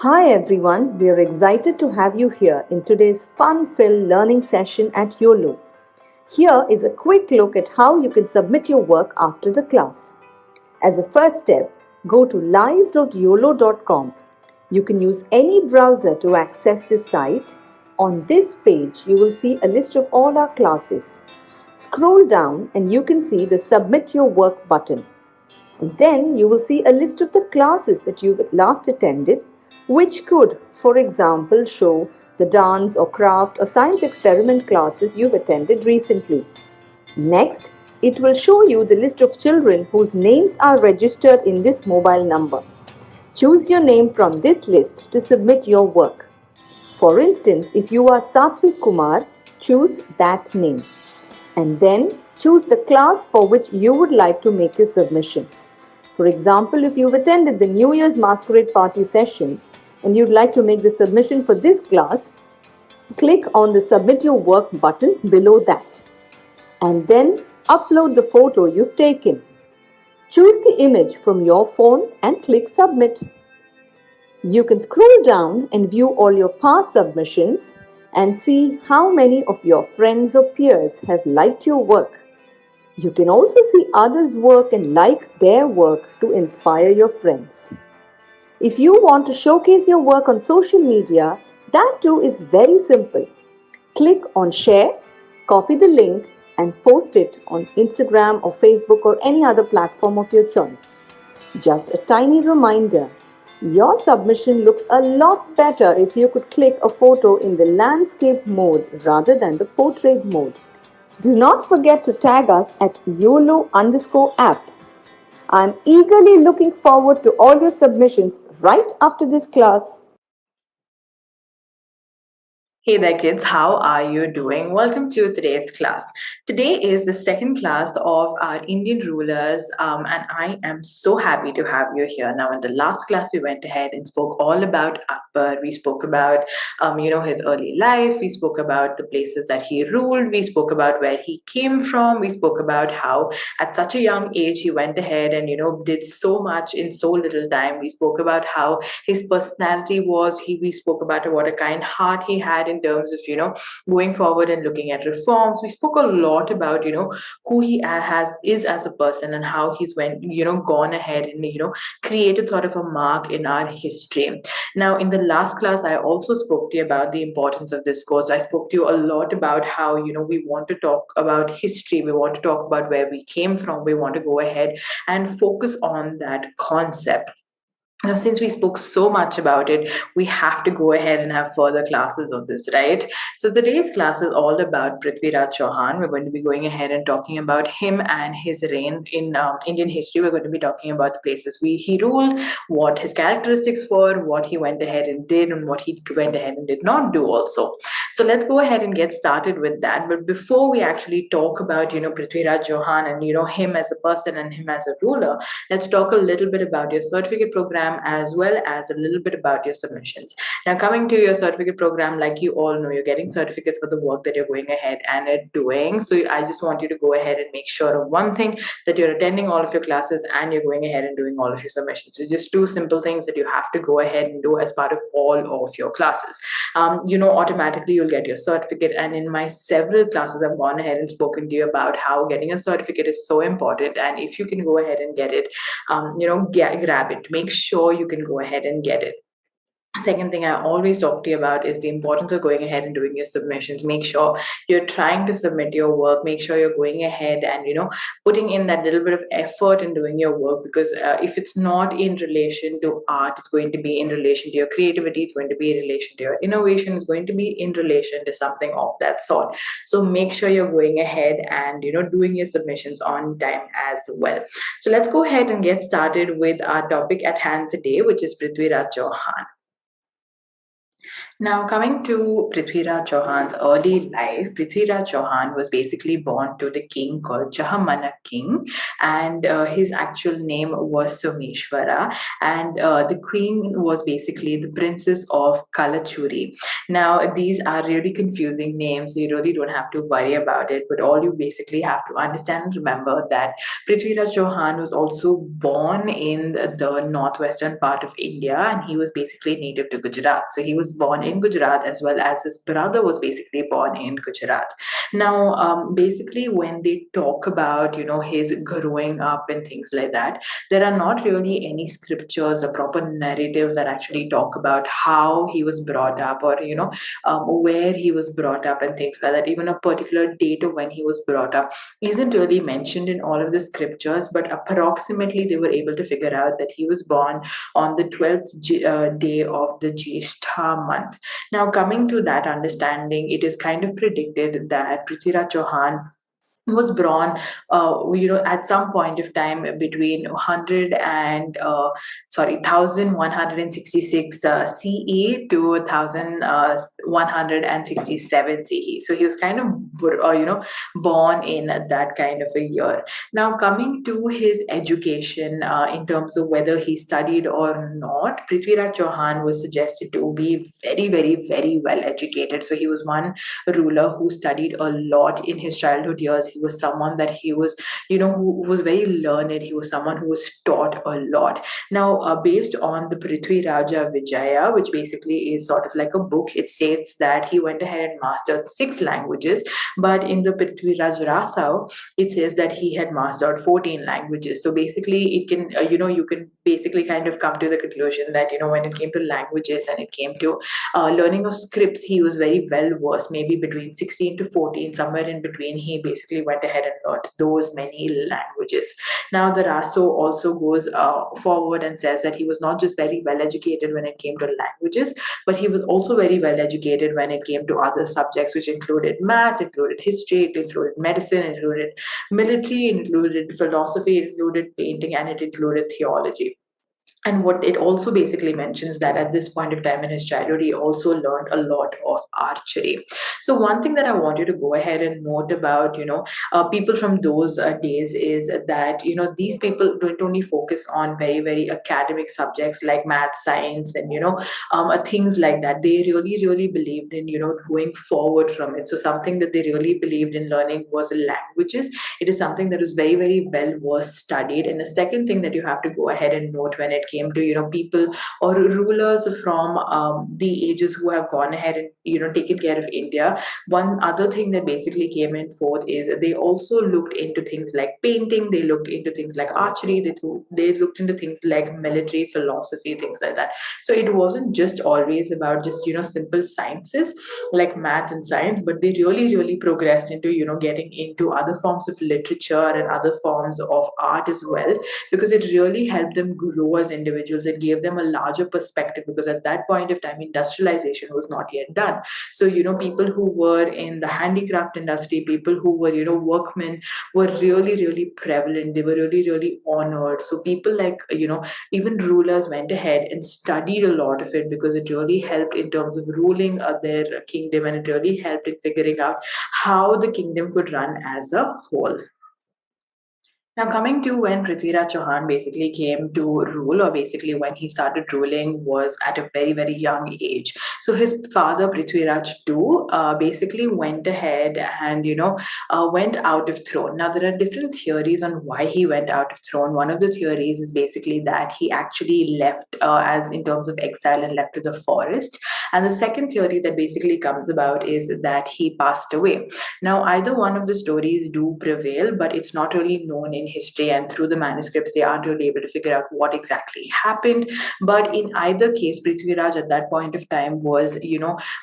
Hi everyone, we are excited to have you here in today's fun-filled learning session at YOLO. Here is a quick look at how you can submit your work after the class. As a first step, go to live.yolo.com. You can use any browser to access this site. On this page, you will see a list of all our classes. Scroll down and you can see the Submit Your Work button. And then you will see a list of the classes that you've last attended, which could, for example, show the dance or craft or science experiment classes you've attended recently. Next, it will show you the list of children whose names are registered in this mobile number. Choose your name from this list to submit your work. For instance, if you are Satvik Kumar, choose that name. And then choose the class for which you would like to make your submission. For example, if you've attended the New Year's Masquerade Party session and you'd like to make the submission for this class, click on the Submit Your Work button below that. And then upload the photo you've taken. Choose the image from your phone and click Submit. You can scroll down and view all your past submissions and see how many of your friends or peers have liked your work. You can also see others' work and like their work to inspire your friends. If you want to showcase your work on social media, that too is very simple. Click on Share, copy the link, and post it on Instagram or Facebook or any other platform of your choice. Just a tiny reminder, your submission looks a lot better if you could click a photo in the landscape mode rather than the portrait mode. Do not forget to tag us at YOLO_app. I'm eagerly looking forward to all your submissions right after this class. Hey there, kids. How are you doing? Welcome to today's class. Today is the second class of our Indian rulers, and I am so happy to have you here. Now, in the last class, we went ahead and spoke all about Akbar. We spoke about, his early life. We spoke about the places that he ruled. We spoke about where he came from. We spoke about how, at such a young age, he went ahead and did so much in so little time. We spoke about how his personality was. We spoke about what a kind heart he had in terms of going forward and looking at reforms. We spoke a lot about who he has is as a person and how he's went gone ahead and created sort of a mark in our history. Now, in the last class, I also spoke to you about the importance of this course. I spoke to you a lot about how we want to talk about history. We want to talk about where we came from. We want to go ahead and focus on that concept. Now, since we spoke so much about it, we have to go ahead and have further classes of this, right? So today's class is all about Prithvi Chauhan. We're going to be going ahead and talking about him and his reign in Indian history. We're going to be talking about the places he ruled, what his characteristics were, what he went ahead and did, and what he went ahead and did not do also. So let's go ahead and get started with that. But before we actually talk about, Prithvi Chauhan and, him as a person and him as a ruler, let's talk a little bit about your certificate program as well as a little bit about your submissions. Now, coming to your certificate program, like you all know, you're getting certificates for the work that you're going ahead and doing. So I just want you to go ahead and make sure of one thing, that you're attending all of your classes and you're going ahead and doing all of your submissions. So just two simple things that you have to go ahead and do as part of all of your classes. Automatically you'll get your certificate. And in my several classes, I've gone ahead and spoken to you about how getting a certificate is so important. And if you can go ahead and get it, grab it. Make sure you can go ahead and get it. Second thing I always talk to you about is the importance of going ahead and doing your submissions. Make sure you're trying to submit your work. Make sure you're going ahead and putting in that little bit of effort in doing your work, because if it's not in relation to art, it's going to be in relation to your creativity, it's going to be in relation to your innovation, it's going to be in relation to something of that sort. So make sure you're going ahead and doing your submissions on time as well. So let's go ahead and get started with our topic at hand today, which is Prithvi Chauhan. Now, coming to Prithviraj Chauhan's early life, Prithviraj Chauhan was basically born to the king called Jahamana king, and his actual name was Someshwara, and the queen was basically the princess of Kalachuri. Now, these are really confusing names, so you really don't have to worry about it, but all you basically have to understand and remember that Prithviraj Chauhan was also born in the northwestern part of India, and he was basically native to Gujarat. So he was born in Gujarat as well as his brother was basically born in Gujarat. Now, basically, when they talk about his growing up and things like that, there are not really any scriptures or proper narratives that actually talk about how he was brought up or where he was brought up and things like that. Even a particular date of when he was brought up isn't really mentioned in all of the scriptures, but approximately they were able to figure out that he was born on the 12th day of the Jyeshtha month. Now, coming to that understanding, it is kind of predicted that Prithviraj Chauhan was born at some point of time between 100 and 1166 CE to 1167 CE. So he was kind of born in that kind of a year. Now, coming to his education, in terms of whether he studied or not, Prithviraj Chauhan was suggested to be very, very, very well educated. So he was one ruler who studied a lot in his childhood years. He was someone that he was, who was very learned. He was someone who was taught a lot. Now, based on the Prithvi Raja Vijaya, which basically is sort of like a book, it states that he went ahead and mastered 6 languages. But in the Prithvi Raj Rasau, it says that he had mastered 14 languages. So basically, it can, you can basically kind of come to the conclusion that, when it came to languages and it came to learning of scripts, he was very well versed, maybe between 16 to 14, somewhere in between. He basically went ahead and learned those many languages. Now, the Raso also goes forward and says that he was not just very well educated when it came to languages, but he was also very well educated when it came to other subjects, which included math, included history, it included medicine, it included military, it included philosophy, it included painting, and it included theology. And what it also basically mentions that at this point of time in his childhood, he also learned a lot of archery. So one thing that I want you to go ahead and note about, people from those days is that, these people don't only focus on very, very academic subjects like math, science, and, things like that. They really, really believed in, going forward from it. So something that they really believed in learning was languages. It is something that is very, very well worth studied. And the second thing that you have to go ahead and note when it came to people or rulers from the ages who have gone ahead and taken care of India, one other thing that basically came in forth is they also looked into things like painting, they looked into things like archery, they looked into things like military philosophy, things like that. So it wasn't just always about just simple sciences like math and science, but they really, really progressed into getting into other forms of literature and other forms of art as well, because it really helped them grow as individuals. It gave them a larger perspective, because at that point of time industrialization was not yet done. So people who were in the handicraft industry, people who were workmen, were really, really prevalent. They were really, really honored. So people like even rulers went ahead and studied a lot of it, because it really helped in terms of ruling their kingdom, and it really helped in figuring out how the kingdom could run as a whole. Now, coming to when Prithviraj Chauhan basically came to rule, or basically when he started ruling, was at a very, very young age. So his father, Prithviraj II, basically went ahead and, went out of throne. Now, there are different theories on why he went out of throne. One of the theories is basically that he actually left as in terms of exile and left to the forest. And the second theory that basically comes about is that he passed away. Now, either one of the stories do prevail, but it's not really known in history, and through the manuscripts, they aren't really able to figure out what exactly happened. But in either case, Prithviraj at that point of time was,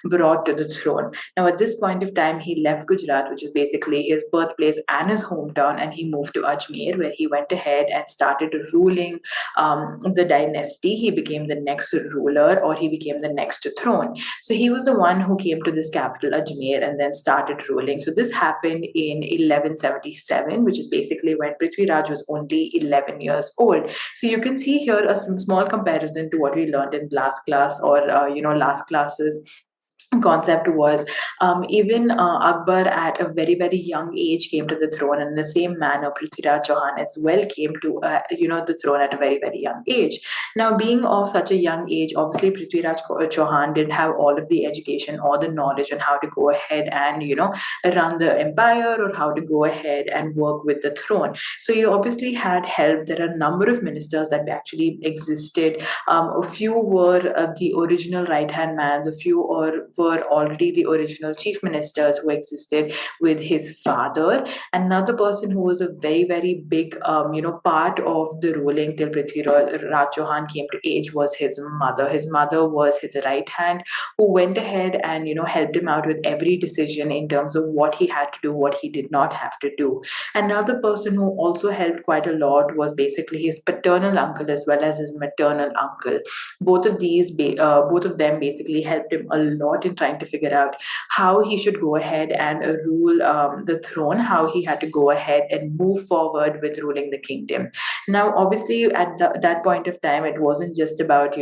brought to the throne. Now, at this point of time, he left Gujarat, which is basically his birthplace and his hometown, and he moved to Ajmer, where he went ahead and started ruling the dynasty. He became the next ruler, or he became the next throne. So he was the one who came to this capital, Ajmer, and then started ruling. So this happened in 1177, which is basically when Prithviraj was only 11 years old. So you can see here some small comparison to what we learned in last class, or last classes concept was even Akbar at a very young age came to the throne, and in the same manner Prithviraj Chauhan as well came to the throne at a very young age. Now, being of such a young age, obviously Prithviraj Chauhan didn't have all of the education or the knowledge on how to go ahead and run the empire, or how to go ahead and work with the throne. So he obviously had help. There are a number of ministers that actually existed. A few were the original right hand mans, a few were already the original chief ministers who existed with his father. Another person who was a very big part of the ruling till Prithviraj Chauhan came to age was his mother. His mother was his right hand, who went ahead and helped him out with every decision in terms of what he had to do, what he did not have to do. Another person who also helped quite a lot was basically his paternal uncle as well as his maternal uncle. Both of them basically helped him a lot in trying to figure out how he should go ahead and rule the throne, how he had to go ahead and move forward with ruling the kingdom. Now, obviously, at that point of time, it wasn't just about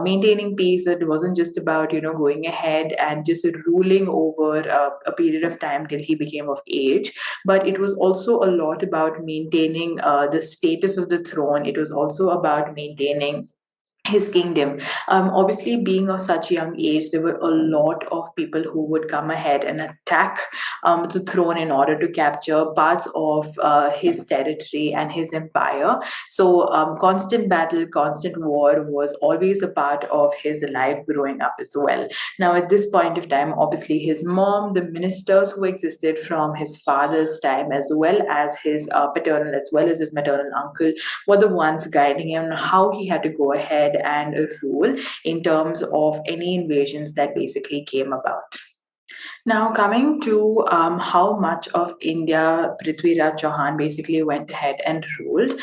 maintaining peace. It wasn't just about going ahead and just ruling over a period of time till he became of age, but it was also a lot about maintaining the status of the throne. It was also about maintaining his kingdom. Obviously, being of such young age, there were a lot of people who would come ahead and attack the throne in order to capture parts of his territory and his empire. So, constant battle, constant war was always a part of his life growing up as well. Now, at this point of time, obviously, his mom, the ministers who existed from his father's time, as well as his paternal, as well as his maternal uncle, were the ones guiding him on how he had to go ahead and rule in terms of any invasions that basically came about. Now, coming to how much of India Prithviraj Chauhan basically went ahead and ruled,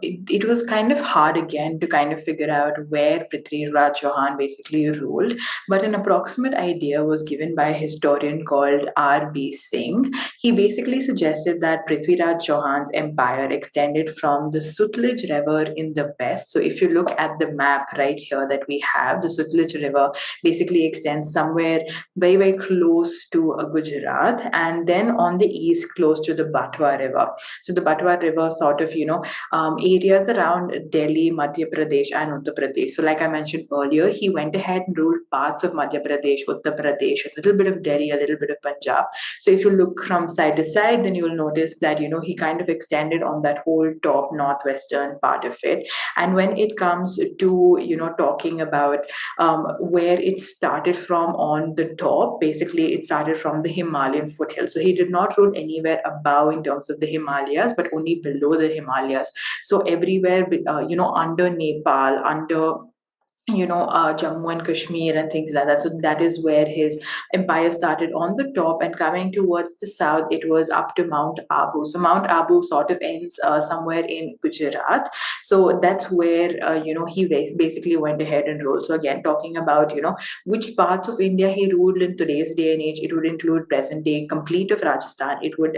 it was kind of hard again to kind of figure out where Prithviraj Chauhan basically ruled, but an approximate idea was given by a historian called R.B. Singh. He basically suggested that Prithviraj Chauhan's empire extended from the Sutlej River in the west. So, if you look at the map right here that we have, the Sutlej River basically extends somewhere very close to Gujarat, and then on the east, close to the Batwa River. So the Batwa River sort of, areas around Delhi, Madhya Pradesh, and Uttar Pradesh. So, like I mentioned earlier, he went ahead and ruled parts of Madhya Pradesh, Uttar Pradesh, a little bit of Delhi, a little bit of Punjab. So, if you look from side to side, then you'll notice that, he kind of extended on that whole top northwestern part of it. And when it comes to, talking about where it started from on the top. Basically, it started from the Himalayan foothills. So he did not rule anywhere above in terms of the Himalayas, but only below the Himalayas. So everywhere, under Nepal, under Jammu and Kashmir and things like that. So that is where his empire started on the top, and coming towards the south, it was up to Mount Abu. So Mount Abu sort of ends somewhere in Gujarat. So that's where he basically went ahead and ruled. So again, talking about which parts of India he ruled in today's day and age, it would include present day complete of Rajasthan. It would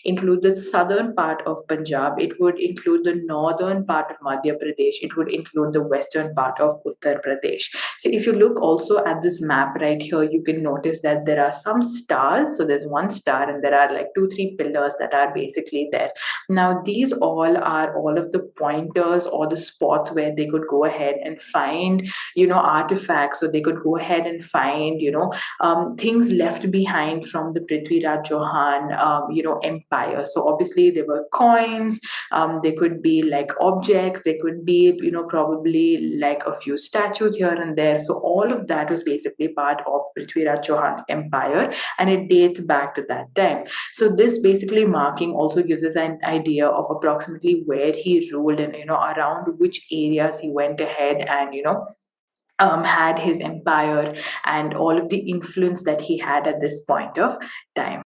include the southern part of Punjab. It would include the northern part of Madhya Pradesh. It would include the western part of Uttar Pradesh. So if you look also at this map right here, you can notice that there are some stars. So there's one star and there are like 2-3 pillars that are basically there. Now these all are all of the pointers or the spots where they could go ahead and find artifacts. So they could go ahead and find things left behind from the Prithviraj Chauhan empire. So obviously there were coins, they could be like objects, they could be probably like a few statues here and there. So all of that was basically part of Prithviraj Chauhan's empire, and it dates back to that time. So this basically marking also gives us an idea of approximately where he ruled and around which areas he went ahead and had his empire and all of the influence that he had at this point of time.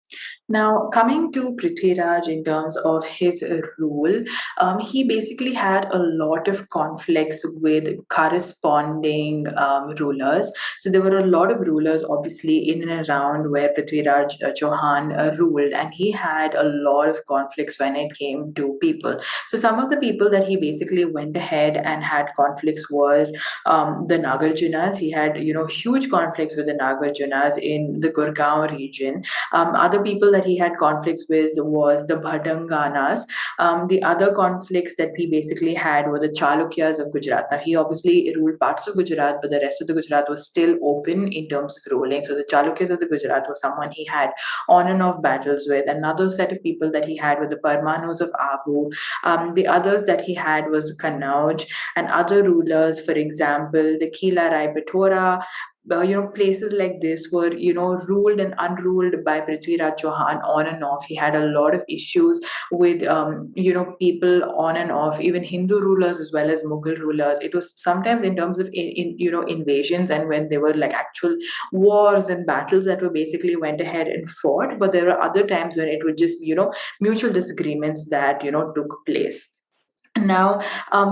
Now, coming to Prithviraj in terms of his rule, he basically had a lot of conflicts with corresponding rulers. So there were a lot of rulers, obviously, in and around where Prithviraj Chauhan ruled, and he had a lot of conflicts when it came to people. So some of the people that he basically went ahead and had conflicts were the Nagarjunas. He had, huge conflicts with the Nagarjunas in the Gurgaon region. Other people that he had conflicts with was the Bhadanganas. The other conflicts that he basically had were the Chalukyas of Gujarat. Now, he obviously ruled parts of Gujarat, but the rest of the Gujarat was still open in terms of ruling. So the Chalukyas of the Gujarat was someone he had on and off battles with. Another set of people that he had were the Parmanus of Abu. The others that he had was Kannauj and other rulers, for example, the Kila Rai Pithora, places like this were, ruled and unruled by Prithviraj Chauhan on and off. He had a lot of issues with, people on and off, even Hindu rulers as well as Mughal rulers. It was sometimes in terms of, invasions, and when there were like actual wars and battles that were basically went ahead and fought. But there were other times when it was just, mutual disagreements that, took place. Now,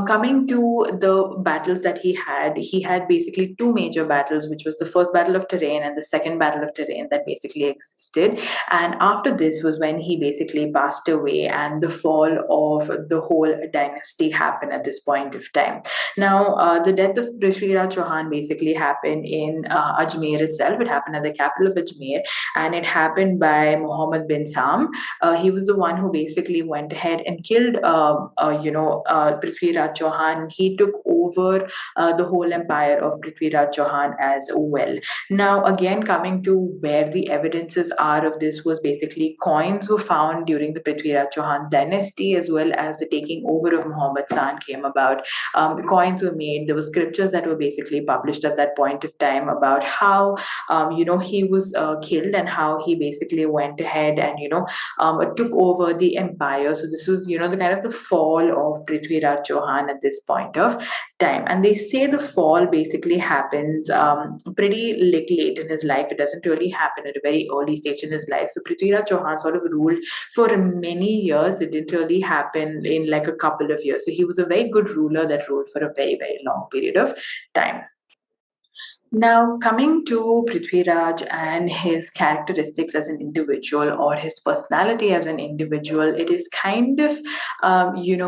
coming to the battles that he had basically two major battles, which was the first battle of Terrain and the second battle of Terrain that basically existed. And after this was when he basically passed away, and the fall of the whole dynasty happened at this point of time. Now, the death of Prithviraj Chauhan basically happened in Ajmer itself. It happened at the capital of Ajmer, and it happened by Muhammad bin Sam. He was the one who basically went ahead and killed, Prithviraj Chauhan. He took over the whole empire of Prithviraj Chauhan as well. Now, again, coming to where the evidences are of this was basically coins were found during the Prithviraj Chauhan dynasty, as well as the taking over of Muhammad San came about. Coins were made. There were scriptures that were basically published at that point of time about how, he was killed and how he basically went ahead and, took over the empire. So this was, the kind of the fall of Prithviraj Chauhan at this point of time. And they say the fall basically happens pretty late in his life. It doesn't really happen at a very early stage in his life. So Prithviraj Chauhan sort of ruled for many years. It didn't really happen in like a couple of years. So he was a very good ruler that ruled for a very, very long period of time. Now, coming to Prithviraj and his characteristics as an individual or his personality as an individual, it is kind of,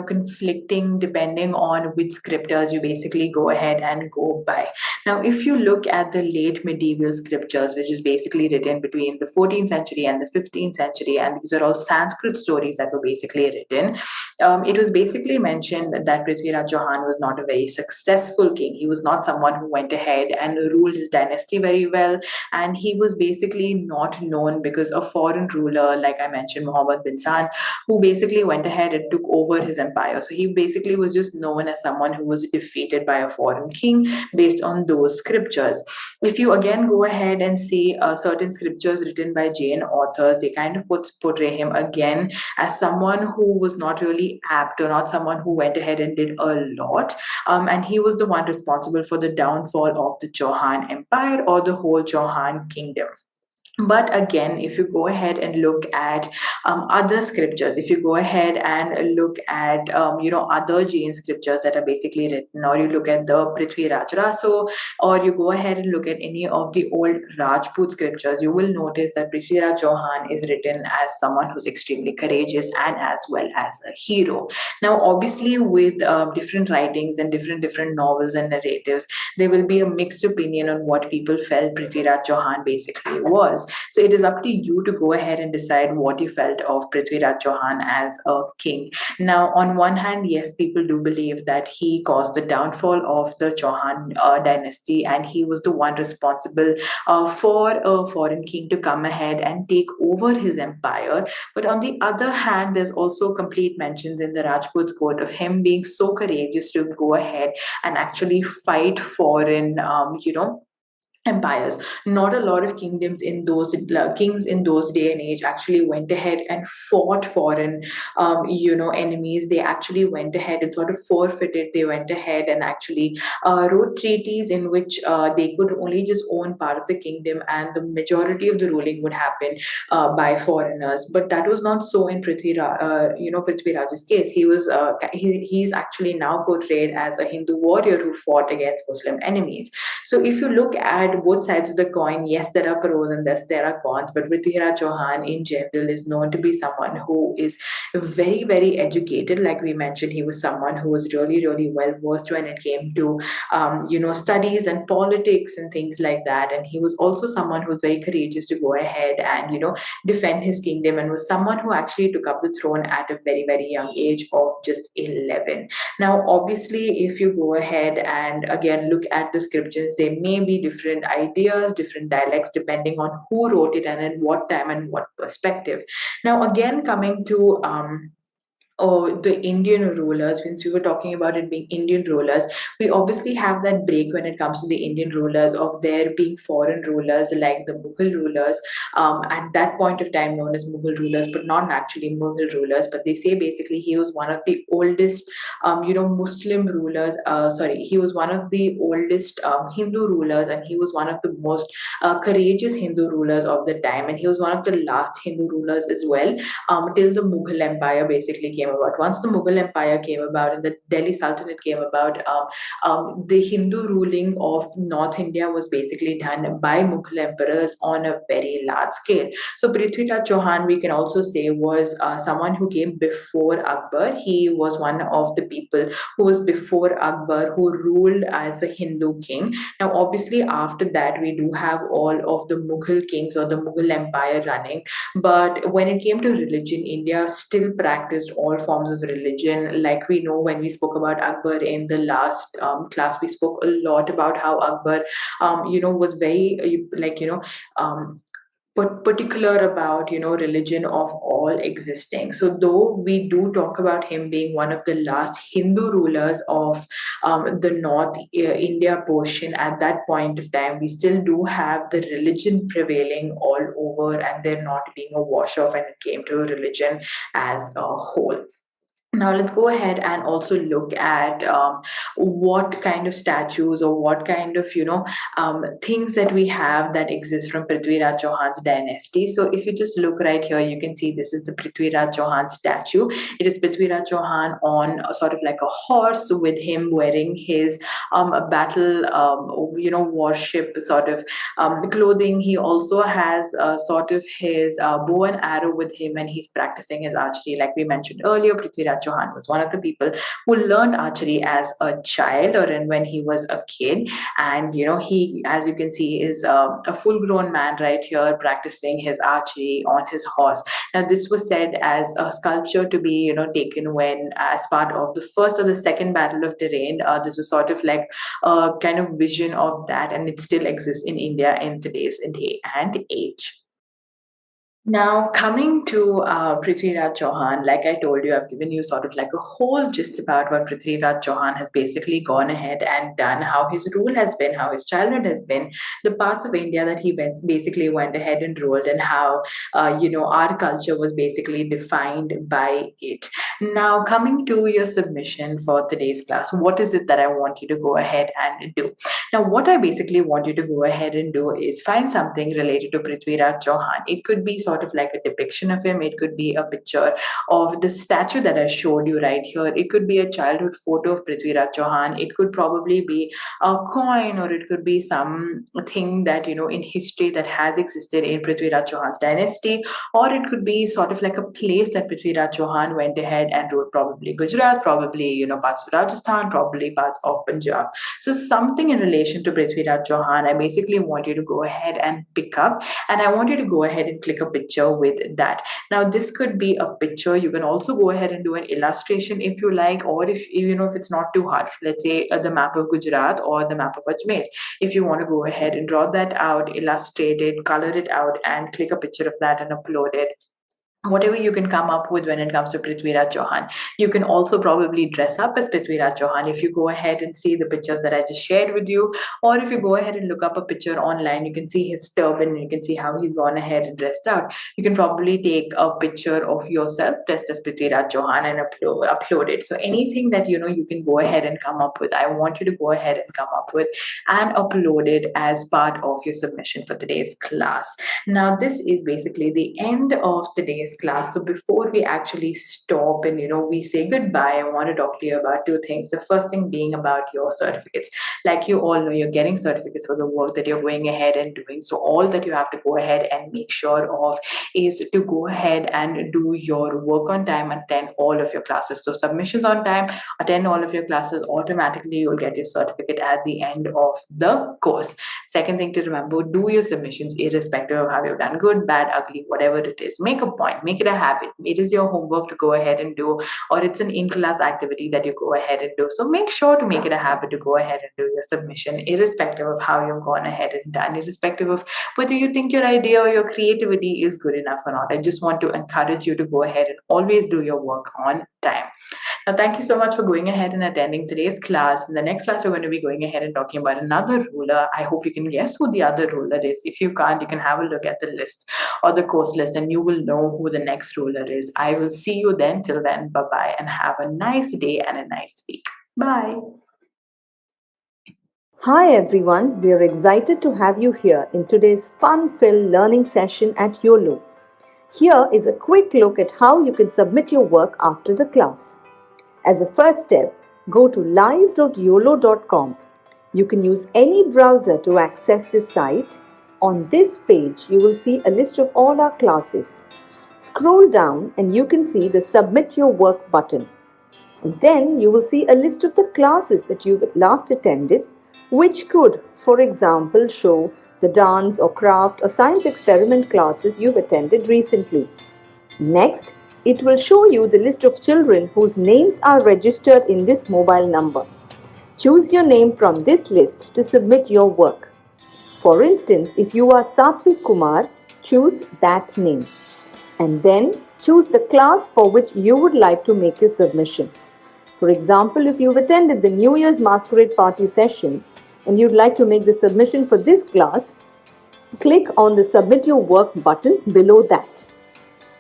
conflicting depending on which scriptures you basically go ahead and go by. Now, if you look at the late medieval scriptures, which is basically written between the 14th century and the 15th century, and these are all Sanskrit stories that were basically written, it was basically mentioned that Prithviraj Chauhan was not a very successful king. He was not someone who went ahead and ruled his dynasty very well, and he was basically not known because a foreign ruler, like I mentioned, Muhammad bin San, who basically went ahead and took over his empire. So he basically was just known as someone who was defeated by a foreign king based on those scriptures. If you again go ahead and see certain scriptures written by Jain authors, they kind of portray him again as someone who was not really apt or not someone who went ahead and did a lot. And he was the one responsible for the downfall of the Chauhan Empire or the whole Chauhan kingdom. But again, if you go ahead and look at other scriptures, if you go ahead and look at other Jain scriptures that are basically written, or you look at the Prithvi Rajraso, or you go ahead and look at any of the old Rajput scriptures, you will notice that Prithviraj Chauhan is written as someone who's extremely courageous and as well as a hero. Now, obviously, with different writings and different novels and narratives, there will be a mixed opinion on what people felt Prithviraj Chauhan basically was. So it is up to you to go ahead and decide what you felt of Prithviraj Chauhan as a king. Now, on one hand, yes, people do believe that he caused the downfall of the Chauhan dynasty, and he was the one responsible for a foreign king to come ahead and take over his empire. But on the other hand, there's also complete mentions in the Rajput's court of him being so courageous to go ahead and actually fight foreign, empires. Not a lot of kingdoms in those kings in those day and age actually went ahead and fought foreign, enemies. They actually went ahead and sort of forfeited. They went ahead and actually wrote treaties in which they could only just own part of the kingdom, and the majority of the ruling would happen by foreigners. But that was not so in Prithviraj's case. He's actually now portrayed as a Hindu warrior who fought against Muslim enemies. So if you look at both sides of the coin, yes, there are pros and yes, there are cons. But Prithviraj Chauhan in general is known to be someone who is very, very educated. Like we mentioned, he was someone who was really, really well versed when it came to, studies and politics and things like that. And he was also someone who was very courageous to go ahead and, defend his kingdom, and was someone who actually took up the throne at a very, very young age of just 11. Now, obviously, if you go ahead and again look at the scriptures, there may be different ideas, different dialects, depending on who wrote it and in what time and what perspective. Now, again, coming to or the Indian rulers, since we were talking about it being Indian rulers, we obviously have that break when it comes to the Indian rulers of there being foreign rulers like the Mughal rulers, at that point of time known as Mughal rulers, but not actually Mughal rulers. But they say basically he was one of the oldest, Muslim rulers. Sorry, he was one of the oldest Hindu rulers, and he was one of the most courageous Hindu rulers of the time, and he was one of the last Hindu rulers as well, till the Mughal Empire basically came about. Once the Mughal Empire came about and the Delhi Sultanate came about, the Hindu ruling of North India was basically done by Mughal emperors on a very large scale. So Prithviraj Chauhan, we can also say, was someone who came before Akbar. He was one of the people who was before Akbar, who ruled as a Hindu king. Now, obviously, after that, we do have all of the Mughal kings or the Mughal Empire running. But when it came to religion, India still practiced all forms of religion. Like we know, when we spoke about Akbar in the last class, we spoke a lot about how Akbar, was very, um, particular about religion of all existing. So though we do talk about him being one of the last Hindu rulers of the North India portion at that point of time, we still do have the religion prevailing all over, and there not being a wash off when it came to religion as a whole. Now let's go ahead and also look at what kind of statues or what kind of things that we have that exist from Prithviraj Chauhan's dynasty. So if you just look right here, you can see this is the Prithviraj Chauhan statue. It is Prithviraj Chauhan on sort of like a horse, with him wearing his battle warship sort of clothing. He also has sort of his bow and arrow with him, and he's practicing his archery. Like we mentioned earlier, Prithviraj Chauhan was one of the people who learned archery as a child, or in when he was a kid. And he, as you can see, is a full-grown man right here practicing his archery on his horse. Now, this was said as a sculpture to be taken when as part of the first or the second battle of Terrain. This was sort of like a kind of vision of that, and it still exists in India in today's day and age. Now, coming to Prithviraj Chauhan, like I told you, I've given you sort of like a whole gist about what Prithviraj Chauhan has basically gone ahead and done, how his rule has been, how his childhood has been, the parts of India that he basically went ahead and ruled, and how, our culture was basically defined by it. Now, coming to your submission for today's class, what is it that I want you to go ahead and do? Now, what I basically want you to go ahead and do is find something related to Prithviraj Chauhan. It could be sort of like a depiction of him. It could be a picture of the statue that I showed you right here. It could be a childhood photo of Prithviraj Chauhan. It could probably be a coin, or it could be something that, in history that has existed in Prithviraj Chauhan's dynasty, or it could be sort of like a place that Prithviraj Chauhan went ahead and ruled, probably Gujarat, probably, parts of Rajasthan, probably parts of Punjab. So something in relation to Prithviraj Chauhan, I basically want you to go ahead and pick up, and I want you to go ahead and click a picture with that. Now, this could be a picture. You can also go ahead and do an illustration if you like, or if if it's not too hard. Let's say the map of Gujarat or the map of Ajmer. If you want to go ahead and draw that out, illustrate it, color it out, and click a picture of that and upload it, whatever you can come up with when it comes to Prithviraj Chauhan. You can also probably dress up as Prithviraj Chauhan if you go ahead and see the pictures that I just shared with you, or if you go ahead and look up a picture online, you can see his turban and you can see how he's gone ahead and dressed out. You can probably take a picture of yourself dressed as Prithviraj Chauhan and upload it. So anything that you can go ahead and come up with, I want you to go ahead and come up with and upload it as part of your submission for today's class. Now, this is basically the end of today's class. So before we actually stop and we say goodbye, I want to talk to you about two things. The first thing being about your certificates. Like you all know, you're getting certificates for the work that you're going ahead and doing. So all that you have to go ahead and make sure of is to go ahead and do your work on time, attend all of your classes. So submissions on time, attend all of your classes, automatically you'll get your certificate at the end of the course. Second thing to remember, do your submissions irrespective of how you've done, good, bad, ugly, whatever it is. Make a point, make it a habit. It is your homework to go ahead and do, or it's an in-class activity that you go ahead and do. So make sure to make it a habit to go ahead and do your submission irrespective of how you've gone ahead and done, irrespective of whether you think your idea or your creativity is good enough or not. I just want to encourage you to go ahead and always do your work on time. Now, thank you so much for going ahead and attending today's class. In the next class, we're going to be going ahead and talking about another ruler. I hope you can guess who the other ruler is. If you can't, you can have a look at the list or the course list and you will know who the next ruler is. I will see you then. Till then, bye-bye and have a nice day and a nice week. Bye. Hi everyone, we are excited to have you here in today's fun-filled learning session at YOLO. Here is a quick look at how you can submit your work after the class. As a first step, go to live.yolo.com. You can use any browser to access this site. On this page, you will see a list of all our classes. Scroll down and you can see the Submit Your Work button. And then you will see a list of the classes that you've last attended, which could, for example, show the dance or craft or science experiment classes you've attended recently. Next, it will show you the list of children whose names are registered in this mobile number. Choose your name from this list to submit your work. For instance, if you are Satvik Kumar, choose that name. And then choose the class for which you would like to make your submission. For example, if you've attended the New Year's Masquerade Party session and you'd like to make the submission for this class, click on the Submit Your Work button below that.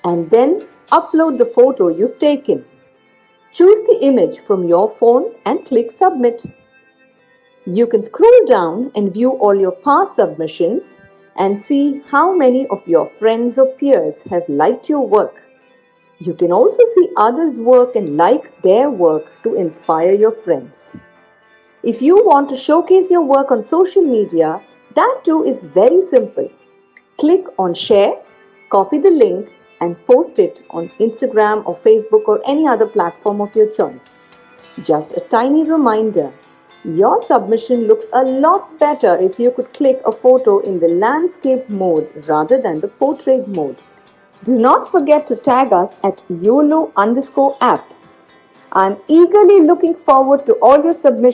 And then upload the photo you've taken. Choose the image from your phone and click Submit. You can scroll down and view all your past submissions and see how many of your friends or peers have liked your work. You can also see others' work and like their work to inspire your friends. If you want to showcase your work on social media, that too is very simple. Click on Share, copy the link and post it on Instagram or Facebook or any other platform of your choice. Just a tiny reminder, your submission looks a lot better if you could click a photo in the landscape mode rather than the portrait mode. Do not forget to tag us at YOLO_app. I'm eagerly looking forward to all your submissions.